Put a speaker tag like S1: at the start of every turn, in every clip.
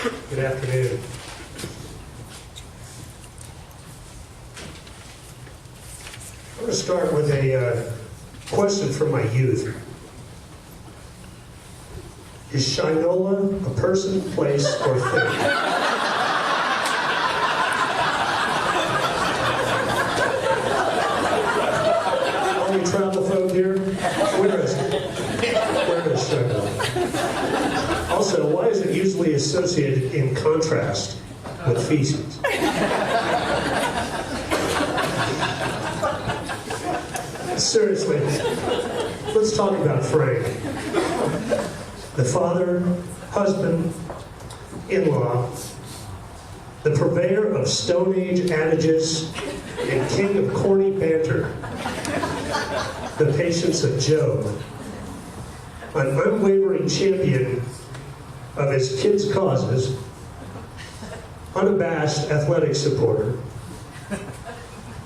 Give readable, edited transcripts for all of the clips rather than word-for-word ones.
S1: Good afternoon. I'm going to start with a question from my youth. Is Shinola a person, place, or thing? All you travel folk here, where is it? Where is Shinola? Also, why is it usually associated in contrast with feces? Seriously, let's talk about Frank. The father, husband, in-law, the purveyor of Stone Age adages, and king of corny banter, the patience of Job, an unwavering champion of his kids' causes, unabashed athletic supporter,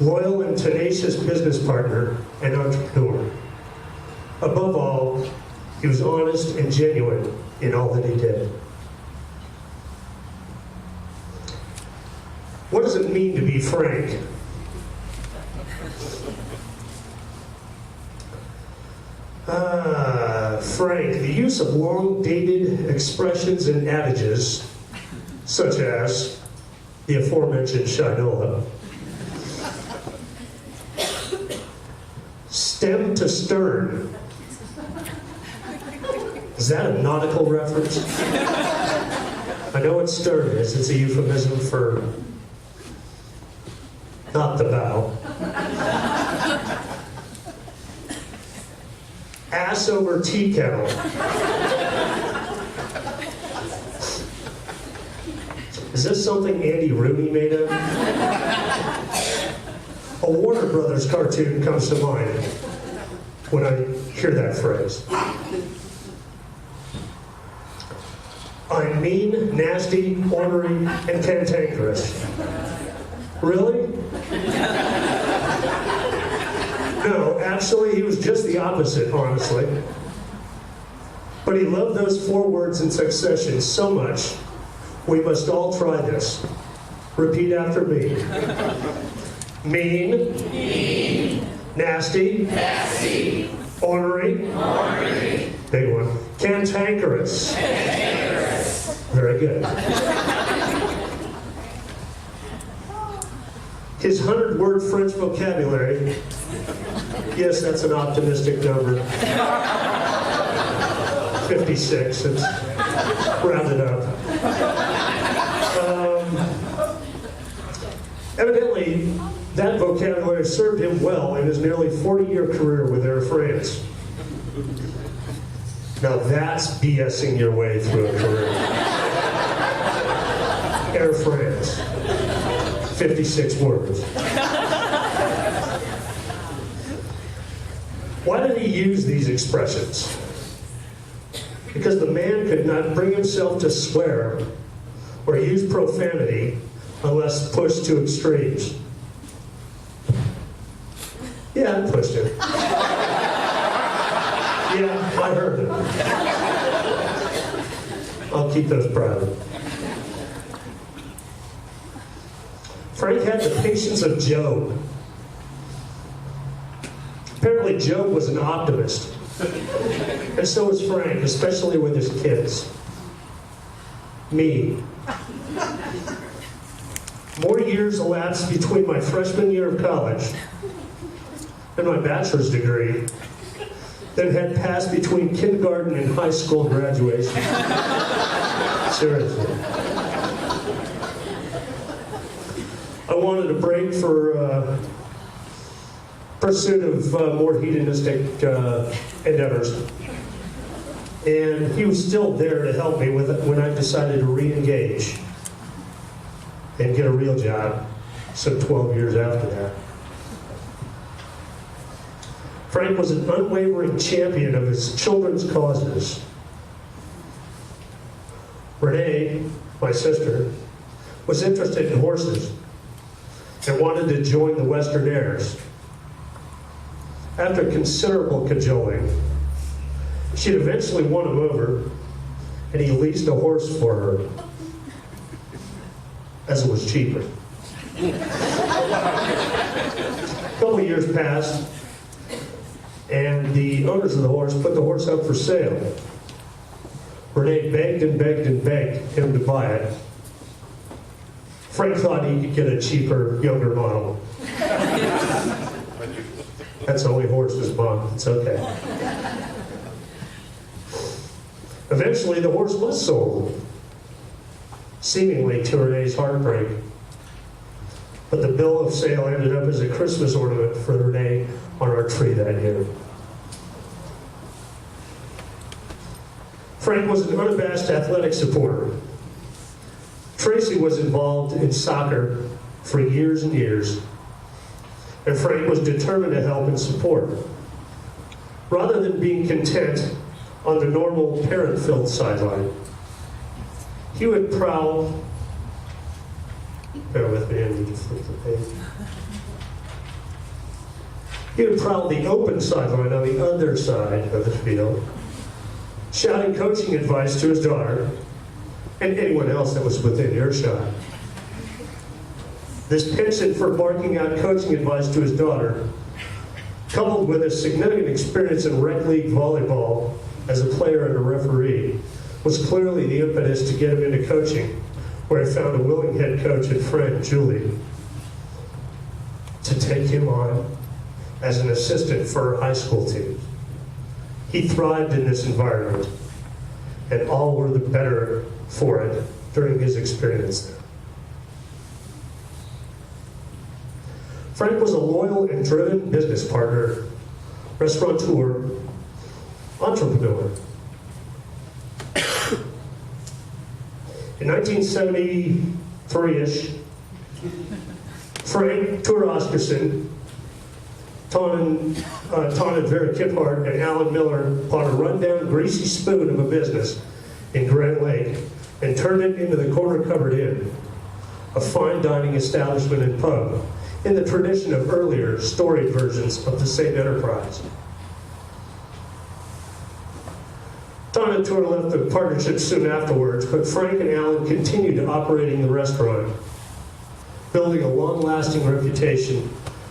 S1: loyal and tenacious business partner and entrepreneur. Above all, he was honest and genuine in all that he did. What does it mean to be Frank? Frank, the use of long-dated expressions and adages, such as the aforementioned Shinola, stem to stern. Is that a nautical reference? I know what stern is. It's a euphemism for not the bow. Ass over tea kettle. Is this something Andy Rooney made up? A Warner Brothers cartoon comes to mind when I hear that phrase. I'm mean, nasty, ornery, and cantankerous. Really? No, actually, he was just the opposite, honestly. But he loved those four words in succession so much, we must all try this. Repeat after me. Mean. Mean. Nasty. Nasty. Ornery. Ornery. Big one. Cantankerous. Cantankerous. Very good. His 100-word French vocabulary, yes, that's an optimistic number. 56, it's rounded up. Evidently, that vocabulary served him well in his nearly 40-year career with Air France. Now that's BSing your way through a career. Air France. 56 words. Why did he use these expressions? Because the man could not bring himself to swear or use profanity unless pushed to extremes. Yeah, I pushed him. Yeah, I heard it. I'll keep those private. Frank had the patience of Job. Apparently Job was an optimist. And so was Frank, especially with his kids. Me. More years elapsed between my freshman year of college and my bachelor's degree than had passed between kindergarten and high school graduation. Seriously. I wanted a break for pursuit of more hedonistic endeavors. And he was still there to help me with it when I decided to re-engage and get a real job some 12 years after that. Frank was an unwavering champion of his children's causes. Renee, my sister, was interested in horses and wanted to join the Western Airs. After considerable cajoling, she'd eventually won him over, and he leased a horse for her. as it was cheaper. A couple of years passed, and the owners of the horse put the horse up for sale. Renee begged and begged and begged him to buy it. Frank thought he could get a cheaper, younger model. That's only horses, Mom. It's okay. Eventually, the horse was sold, seemingly to Renee's heartbreak. But the bill of sale ended up as a Christmas ornament for Renee on our tree that year. Frank was an unabashed athletic supporter. Tracy was involved in soccer for years and years, and Frank was determined to help and support. Rather than being content on the normal parent-filled sideline, he would prowl. Bear with me, I need to flip the page. He would prowl the open sideline on the other side of the field, shouting coaching advice to his daughter and anyone else that was within earshot. This penchant for barking out coaching advice to his daughter, coupled with his significant experience in rec league volleyball as a player and a referee, was clearly the impetus to get him into coaching, where he found a willing head coach and friend, Julie, to take him on as an assistant for her high school team. He thrived in this environment, and all were the better for it during his experience there. Frank was a loyal and driven business partner, restaurateur, entrepreneur. In 1973-ish, Frank, Tor Oscarson, Ton and Vera Kiphart, and Alan Miller bought a rundown, greasy spoon of a business in Grand Lake and turned it into the Corner Cupboard Inn, a fine dining establishment and pub in the tradition of earlier storied versions of the same enterprise. Ton and Tor left the partnership soon afterwards, but Frank and Alan continued operating the restaurant, building a long-lasting reputation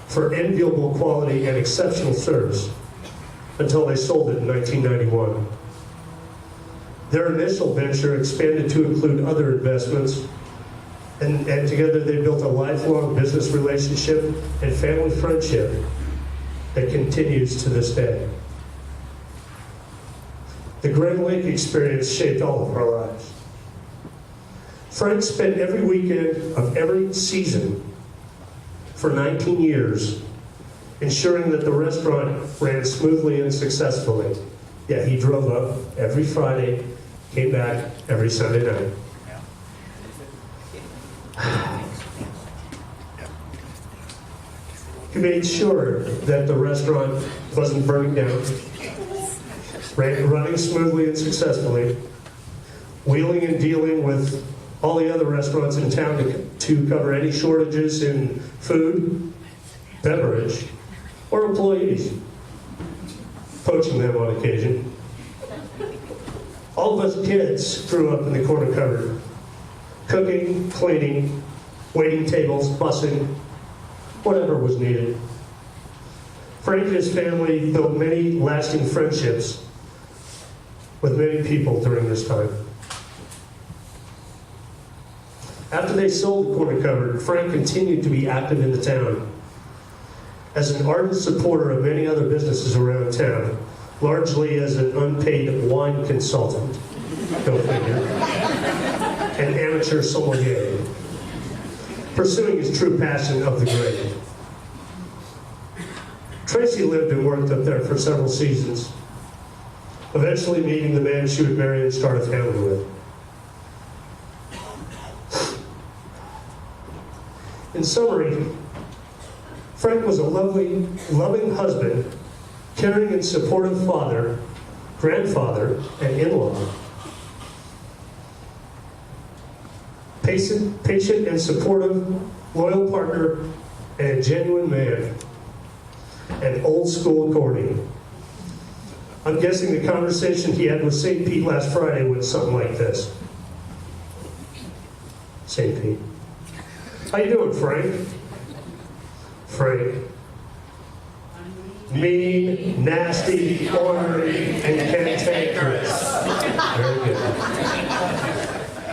S1: for enviable quality and exceptional service until they sold it in 1991. Their initial venture expanded to include other investments, and together they built a lifelong business relationship and family friendship that continues to this day. The Grand Lake experience shaped all of our lives. Frank spent every weekend of every season for 19 years ensuring that the restaurant ran smoothly and successfully. Yeah, he drove up every Friday, came back every Sunday night. He made sure that the restaurant wasn't burning down, running smoothly and successfully, wheeling and dealing with all the other restaurants in town to cover any shortages in food, beverage, or employees, poaching them on occasion. All of us kids grew up in the corner cupboard, cooking, cleaning, waiting tables, bussing, whatever was needed. Frank and his family built many lasting friendships with many people during this time. After they sold the corner cupboard, Frank continued to be active in the town as an ardent supporter of many other businesses around town, largely as an unpaid wine consultant, go figure, an amateur sommelier, pursuing his true passion of the grade. Tracy lived and worked up there for several seasons, eventually meeting the man she would marry and start a family with. In summary, Frank was a loving husband, caring and supportive father, grandfather, and in-law. Patient and supportive, loyal partner, and a genuine man, and old school corny. I'm guessing the conversation he had with St. Pete last Friday went something like this. St. Pete, How you doing, Frank? Frank. Mean, nasty, ornery, and cantankerous. Very good.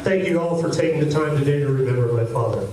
S1: Thank you all for taking the time today to remember my father.